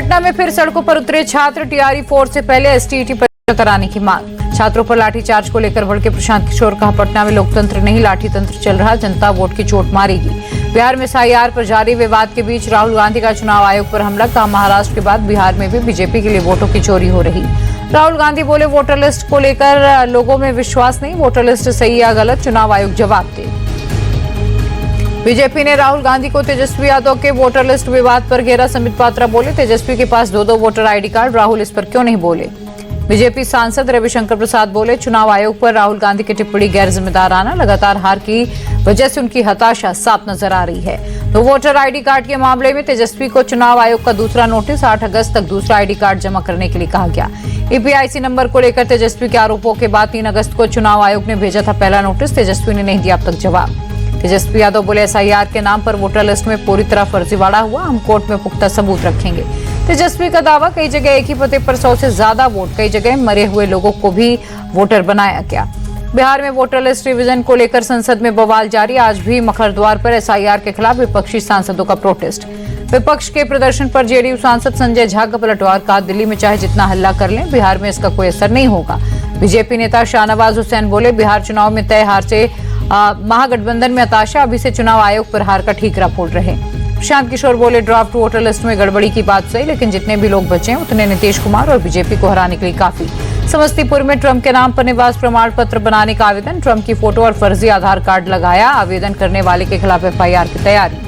पटना में फिर सड़कों पर उतरे छात्र। टीआरई 4 से पहले एसटीईटी परीक्षा कराने की मांग। छात्रों पर लाठीचार्ज को लेकर भड़के प्रशांत किशोर। कहा, पटना में लोकतंत्र नहीं लाठी तंत्र चल रहा, जनता वोट की चोट मारेगी। बिहार में एसआईआर पर जारी विवाद के बीच राहुल गांधी का चुनाव आयोग पर हमला। कहा, महाराष्ट्र के बाद बिहार में भी बीजेपी के लिए वोटों की चोरी हो रही। राहुल गांधी बोले, वोटर लिस्ट को लेकर लोगों में विश्वास नहीं, वोटर लिस्ट सही या गलत चुनाव आयोग जवाब दे। बीजेपी ने राहुल गांधी को तेजस्वी यादव के वोटर लिस्ट विवाद पर घेरा। संबित पात्रा बोले, तेजस्वी के पास दो वोटर आईडी कार्ड, राहुल इस पर क्यों नहीं बोले। बीजेपी सांसद रविशंकर प्रसाद बोले, चुनाव आयोग पर राहुल गांधी की टिप्पणी गैर जिम्मेदाराना, लगातार हार की वजह से उनकी हताशा साफ नजर आ रही है। तो वोटर आईडी कार्ड के मामले में तेजस्वी को चुनाव आयोग का दूसरा नोटिस। 8 अगस्त तक दूसरा आईडी कार्ड जमा करने के लिए कहा गया। ईपीआईसी नंबर को लेकर तेजस्वी के आरोपों के बाद 3 अगस्त को चुनाव आयोग ने भेजा था पहला नोटिस। तेजस्वी ने नहीं दिया अब तक जवाब। तेजस्वी यादव बोले, एसआईआर के नाम पर वोटर लिस्ट में पूरी तरह फर्जीवाड़ा हुआ, हम कोर्ट में पुख्ता सबूत रखेंगे। तेजस्वी का दावा, कई जगह एक ही पते पर 100 से ज्यादा वोट, कई जगह मरे हुए लोगों को भी वोटर बनाया गया। बिहार में वोटर लिस्ट रिवीजन को लेकर संसद में बवाल जारी। आज भी मखरद्वार पर एसआईआर के खिलाफ विपक्षी सांसदों का प्रोटेस्ट। विपक्ष के प्रदर्शन पर जेडीयू सांसद संजय झा का पलटवार। कहा, दिल्ली में चाहे जितना हल्ला कर लें, बिहार में इसका कोई असर नहीं होगा। बीजेपी नेता शाहनवाज हुसैन बोले, बिहार चुनाव में तय हार से महागठबंधन में हताशा, अभी से चुनाव आयोग पर हार का ठीकरा फोड़ रहे। प्रशांत किशोर बोले, ड्राफ्ट वोटर लिस्ट में गड़बड़ी की बात सही, लेकिन जितने भी लोग बचे उतने नीतीश कुमार और बीजेपी को हराने के लिए काफी। समस्तीपुर में ट्रंप के नाम पर निवास प्रमाण पत्र बनाने का आवेदन। ट्रंप की फोटो और फर्जी आधार कार्ड लगाया। आवेदन करने वाले के खिलाफ एफआईआर की तैयारी।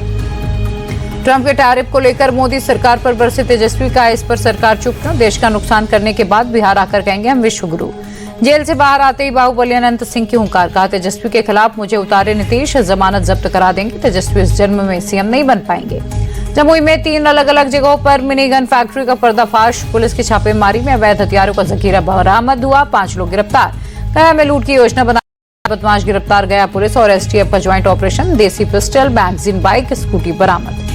ट्रंप के टैरिफ को लेकर मोदी सरकार पर बरसे तेजस्वी। का इस पर सरकार चुप क्यों, देश का नुकसान करने के बाद बिहार आकर कहेंगे हम विश्व गुरु। जेल से बाहर आते ही बाहुबली अनंत सिंह की हुंकार। कहा, तेजस्वी के खिलाफ मुझे उतारे नीतीश, जमानत जब्त करा देंगे। तेजस्वी इस जन्म में सीएम नहीं बन पाएंगे। जमुई में 3 अलग अलग जगहों पर मिनी गन फैक्ट्री का पर्दाफाश। पुलिस की छापेमारी में अवैध हथियारों का जखीरा बरामद हुआ। 5 लोग गिरफ्तार। गया में लूट की योजना बना बदमाश गिरफ्तार। गया पुलिस और एसटीएफ का ज्वाइंट ऑपरेशन। देसी पिस्टल, मैगजीन, बाइक, स्कूटी बरामद।